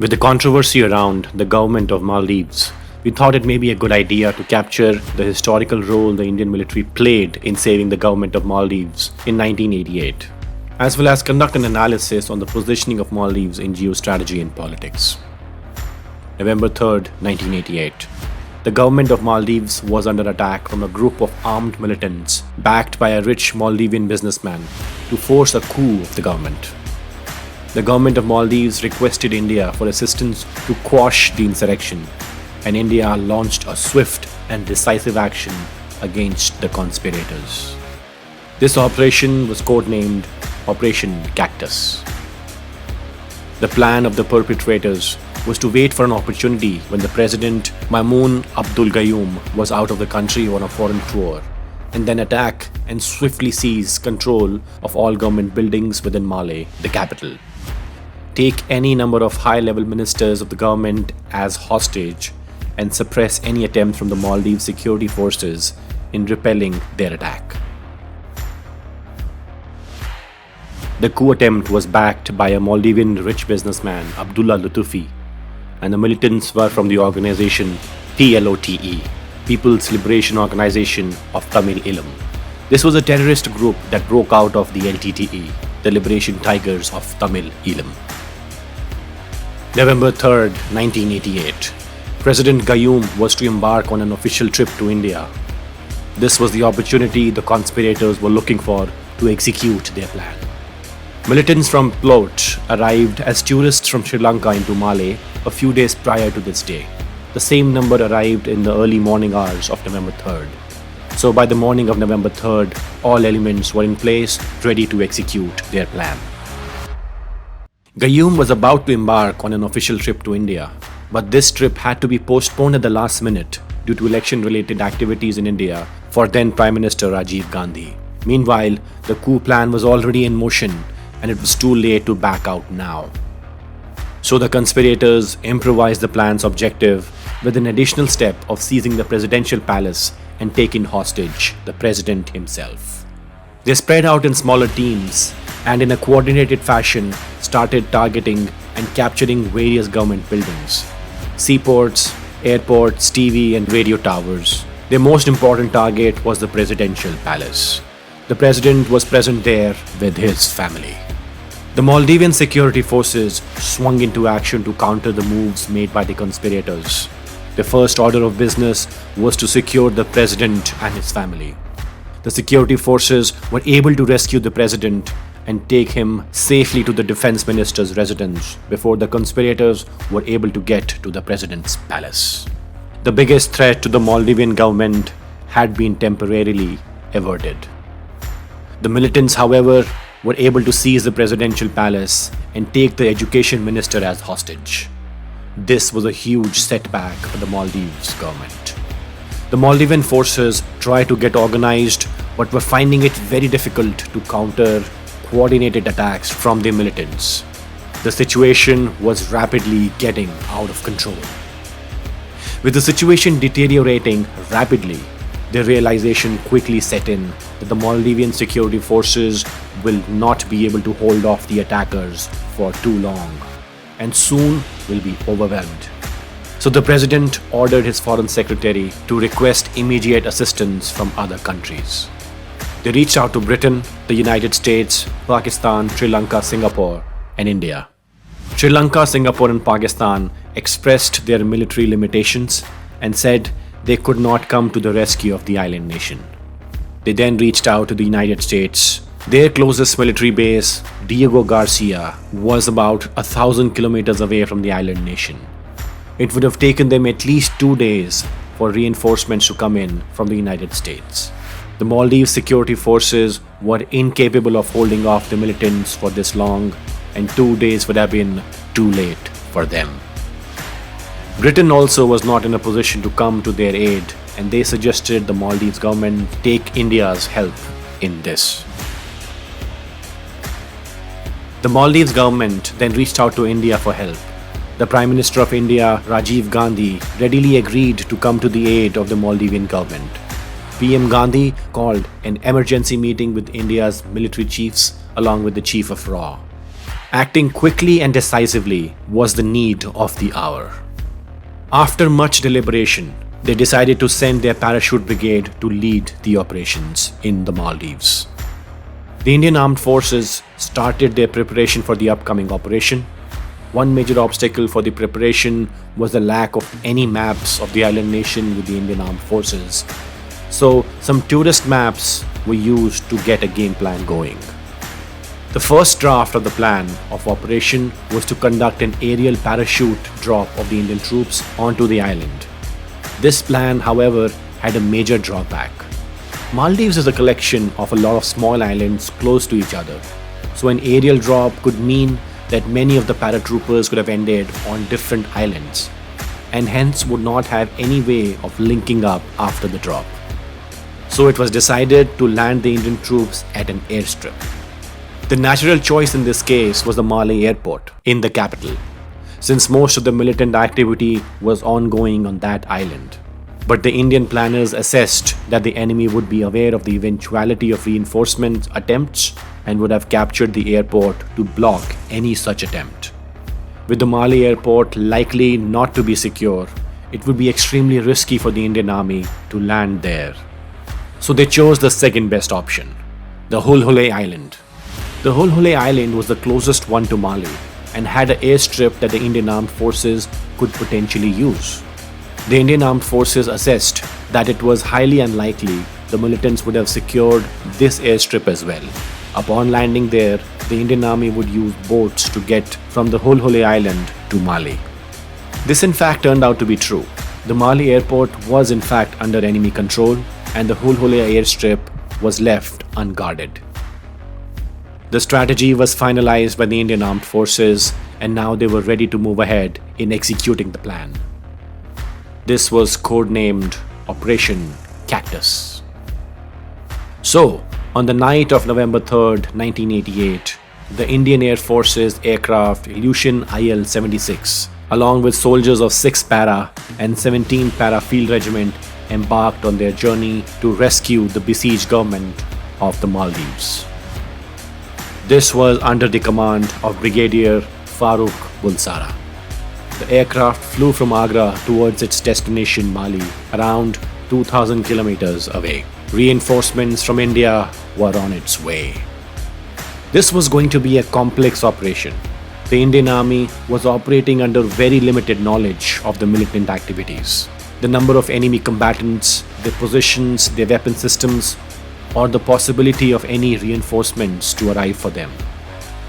With the controversy around the government of Maldives, we thought it may be a good idea to capture the historical role the Indian military played in saving the government of Maldives in 1988, as well as conduct an analysis on the positioning of Maldives in geostrategy and politics. November 3rd, 1988. The government of Maldives was under attack from a group of armed militants backed by a rich Maldivian businessman to force a coup of the government. The government of Maldives requested India for assistance to quash the insurrection, and India launched a swift and decisive action against the conspirators. This operation was codenamed Operation Cactus. The plan of the perpetrators was to wait for an opportunity when the president Maumoon Abdul Gayoom was out of the country on a foreign tour, and then attack and swiftly seize control of all government buildings within Malé, the capital. Take any number of high-level ministers of the government as hostage and suppress any attempt from the Maldives security forces in repelling their attack. The coup attempt was backed by a Maldivian rich businessman, Abdullah Lutfi, and the militants were from the organization PLOTE, People's Liberation Organization of Tamil Eelam. This was a terrorist group that broke out of the LTTE, the Liberation Tigers of Tamil Eelam. November 3rd, 1988. President Gayoom was to embark on an official trip to India. This was the opportunity the conspirators were looking for to execute their plan. Militants from PLOTE arrived as tourists from Sri Lanka into Malé a few days prior to this day. The same number arrived in the early morning hours of November 3rd. So by the morning of November 3rd, all elements were in place, ready to execute their plan. Gayoom was about to embark on an official trip to India, but this trip had to be postponed at the last minute due to election-related activities in India for then Prime Minister Rajiv Gandhi. Meanwhile, the coup plan was already in motion and it was too late to back out now. So the conspirators improvised the plan's objective with an additional step of seizing the presidential palace and taking hostage the president himself. They spread out in smaller teams and in a coordinated fashion started targeting and capturing various government buildings, seaports, airports, TV and radio towers. Their most important target was the presidential palace. The president was present there with his family. The Maldivian security forces swung into action to counter the moves made by the conspirators. The first order of business was to secure the president and his family. The security forces were able to rescue the president and take him safely to the defense minister's residence before the conspirators were able to get to the president's palace. The biggest threat to the Maldivian government had been temporarily averted. The militants, however, were able to seize the presidential palace and take the education minister as hostage. This was a huge setback for the Maldives government. The Maldivian forces tried to get organized but were finding it very difficult to counter coordinated attacks from the militants. The situation was rapidly getting out of control. With the situation deteriorating rapidly, the realization quickly set in that the Maldivian security forces will not be able to hold off the attackers for too long and soon will be overwhelmed. So the president ordered his foreign secretary to request immediate assistance from other countries. They reached out to Britain, the United States, Pakistan, Sri Lanka, Singapore, and India. Sri Lanka, Singapore, and Pakistan expressed their military limitations and said they could not come to the rescue of the island nation. They then reached out to the United States. Their closest military base, Diego Garcia, was about 1,000 kilometers away from the island nation. It would have taken them at least 2 days for reinforcements to come in from the United States. The Maldives security forces were incapable of holding off the militants for this long, and 2 days would have been too late for them. Britain also was not in a position to come to their aid, and they suggested the Maldives government take India's help in this. The Maldives government then reached out to India for help. The Prime Minister of India, Rajiv Gandhi, readily agreed to come to the aid of the Maldivian government. PM Gandhi called an emergency meeting with India's military chiefs along with the Chief of RAW. Acting quickly and decisively was the need of the hour. After much deliberation, they decided to send their parachute brigade to lead the operations in the Maldives. The Indian Armed Forces started their preparation for the upcoming operation. One major obstacle for the preparation was the lack of any maps of the island nation with the Indian Armed Forces. So, some tourist maps were used to get a game plan going. The first draft of the plan of operation was to conduct an aerial parachute drop of the Indian troops onto the island. This plan, however, had a major drawback. Maldives is a collection of a lot of small islands close to each other, so an aerial drop could mean that many of the paratroopers could have ended on different islands, and hence would not have any way of linking up after the drop. So it was decided to land the Indian troops at an airstrip. The natural choice in this case was the Malé airport in the capital, since most of the militant activity was ongoing on that island. But the Indian planners assessed that the enemy would be aware of the eventuality of reinforcement attempts and would have captured the airport to block any such attempt. With the Malé airport likely not to be secure, it would be extremely risky for the Indian army to land there. So they chose the second best option, the Hulhulé Island. The Hulhulé Island was the closest one to Mali and had an airstrip that the Indian Armed Forces could potentially use. The Indian Armed Forces assessed that it was highly unlikely the militants would have secured this airstrip as well. Upon landing there, the Indian Army would use boats to get from the Hulhulé Island to Mali. This in fact turned out to be true. The Mali airport was in fact under enemy control and the Hulhulé airstrip was left unguarded. The strategy was finalized by the Indian Armed Forces and now they were ready to move ahead in executing the plan. This was codenamed Operation Cactus. So, on the night of November 3rd, 1988, the Indian Air Force's aircraft Ilyushin IL-76, along with soldiers of 6 Para and 17 Para Field Regiment, embarked on their journey to rescue the besieged government of the Maldives. This was under the command of Brigadier Farooq Bulsara. The aircraft flew from Agra towards its destination Mali, around 2,000 kilometers away. Reinforcements from India were on its way. This was going to be a complex operation. The Indian Army was operating under very limited knowledge of the militant activities. The number of enemy combatants, their positions, their weapon systems, or the possibility of any reinforcements to arrive for them.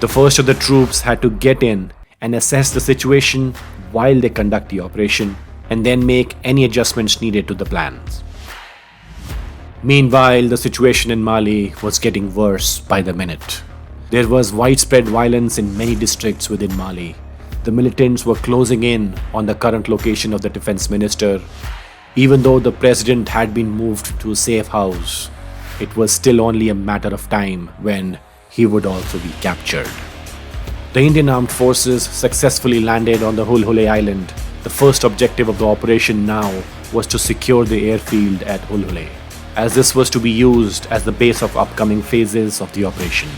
The first of the troops had to get in and assess the situation while they conduct the operation and then make any adjustments needed to the plans. Meanwhile, the situation in Mali was getting worse by the minute. There was widespread violence in many districts within Mali. The militants were closing in on the current location of the defense minister. Even though the president had been moved to a safe house, it was still only a matter of time when he would also be captured. The Indian Armed Forces successfully landed on the Hulhulé Island. The first objective of the operation now was to secure the airfield at Hulhulé, as this was to be used as the base of upcoming phases of the operation.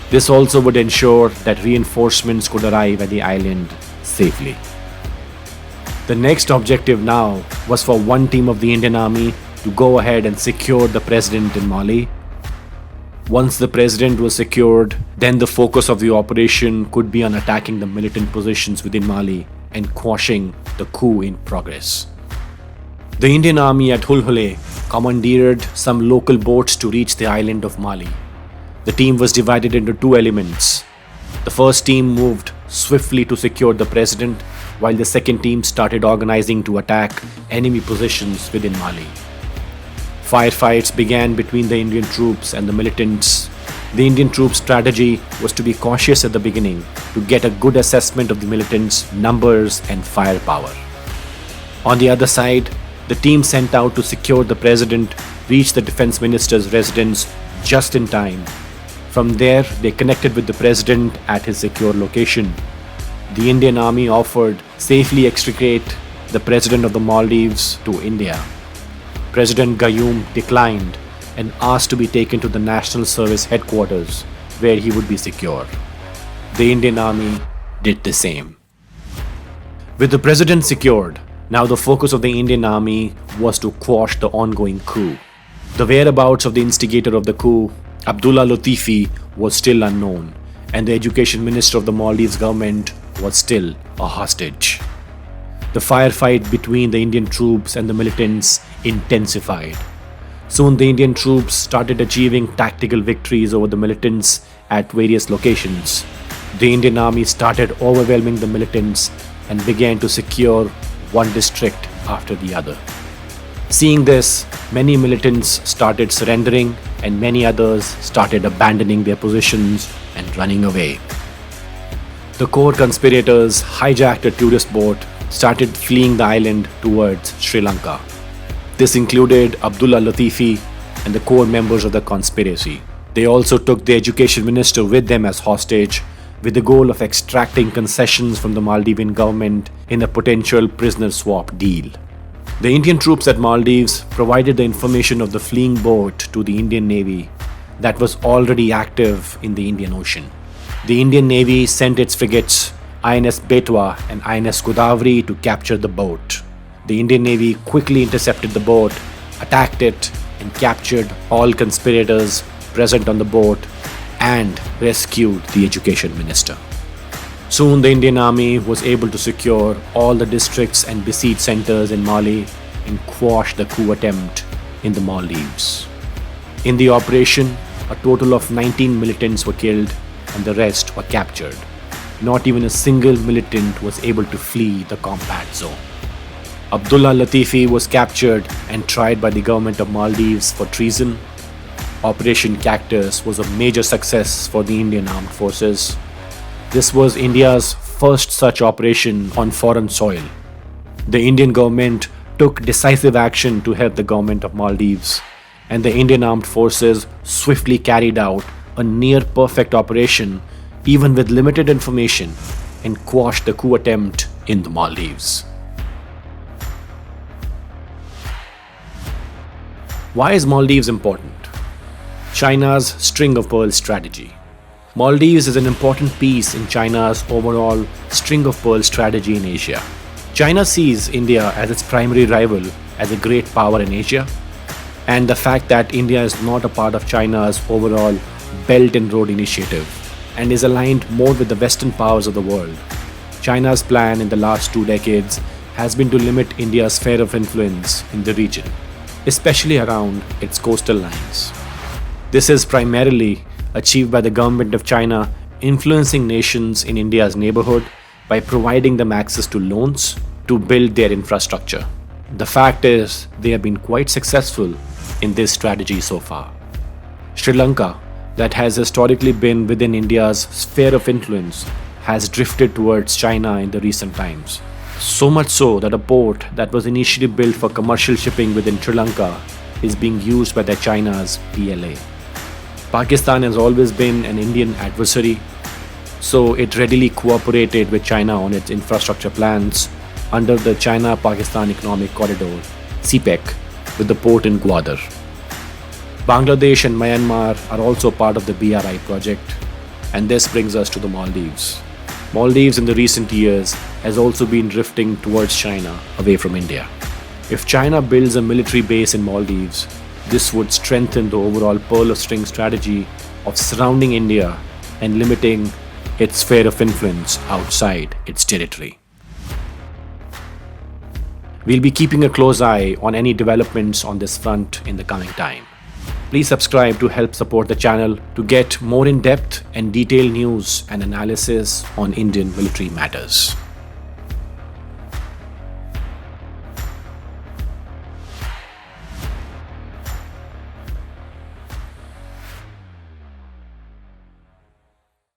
This also would ensure that reinforcements could arrive at the island safely. The next objective now was for one team of the Indian Army to go ahead and secure the president in Mali. Once the president was secured, then the focus of the operation could be on attacking the militant positions within Mali and quashing the coup in progress. The Indian Army at Hulhulé commandeered some local boats to reach the island of Mali. The team was divided into two elements. The first team moved swiftly to secure the president, while the second team started organizing to attack enemy positions within Mali. Firefights began between the Indian troops and the militants. The Indian troops' strategy was to be cautious at the beginning to get a good assessment of the militants' numbers and firepower. On the other side, the team sent out to secure the president reached the defense minister's residence just in time. From there, they connected with the president at his secure location. The Indian Army offered safely extricate the president of the Maldives to India. President Gayoom declined and asked to be taken to the National Service headquarters, where he would be secure. the Indian Army did the same. With the president secured, now the focus of the Indian Army was to quash the ongoing coup. The whereabouts of the instigator of the coup, Abdullah Latifi, was still unknown, and the education minister of the Maldives government was still a hostage. The firefight between the Indian troops and the militants intensified. Soon the Indian troops started achieving tactical victories over the militants at various locations. The Indian Army started overwhelming the militants and began to secure one district after the other. Seeing this, many militants started surrendering and many others started abandoning their positions and running away. The core conspirators hijacked a tourist boat, started fleeing the island towards Sri Lanka. This included Abdullah Latifi and the core members of the conspiracy. They also took the education minister with them as hostage, with the goal of extracting concessions from the Maldivian government in a potential prisoner swap deal. The Indian troops at Maldives provided the information of the fleeing boat to the Indian Navy that was already active in the Indian Ocean. The Indian Navy sent its frigates INS Betwa and INS Godavari to capture the boat. The Indian Navy quickly intercepted the boat, attacked it, and captured all conspirators present on the boat and rescued the education minister. Soon the Indian Army was able to secure all the districts and besieged centers in Mali and quash the coup attempt in the Maldives. In the operation, a total of 19 militants were killed and the rest were captured. Not even a single militant was able to flee the combat zone. Abdullah Latifi was captured and tried by the government of Maldives for treason. Operation Cactus was a major success for the Indian Armed Forces. This was India's first such operation on foreign soil. The Indian government took decisive action to help the government of Maldives, and the Indian Armed Forces swiftly carried out a near-perfect operation, even with limited information, and quashed the coup attempt in the Maldives. Why is Maldives important? China's string of pearls strategy. Maldives is an important piece in China's overall string of pearls strategy in Asia. China sees India as its primary rival, as a great power in Asia, and the fact that India is not a part of China's overall Belt and Road Initiative and is aligned more with the Western powers of the world. China's plan in the last 2 decades has been to limit India's sphere of influence in the region, especially around its coastal lines. This is primarily achieved by the government of China influencing nations in India's neighborhood by providing them access to loans to build their infrastructure. The fact is, they have been quite successful in this strategy so far. Sri Lanka, that has historically been within India's sphere of influence, has drifted towards China in the recent times. So much so that a port that was initially built for commercial shipping within Sri Lanka is being used by China's PLA. Pakistan has always been an Indian adversary, so it readily cooperated with China on its infrastructure plans under the China-Pakistan Economic Corridor, CPEC, with the port in Gwadar. Bangladesh and Myanmar are also part of the BRI project, and this brings us to the Maldives. Maldives in the recent years has also been drifting towards China, away from India. If China builds a military base in Maldives, this would strengthen the overall pearl of string strategy of surrounding India and limiting its sphere of influence outside its territory. We'll be keeping a close eye on any developments on this front in the coming time. Please subscribe to help support the channel to get more in-depth and detailed news and analysis on Indian military matters.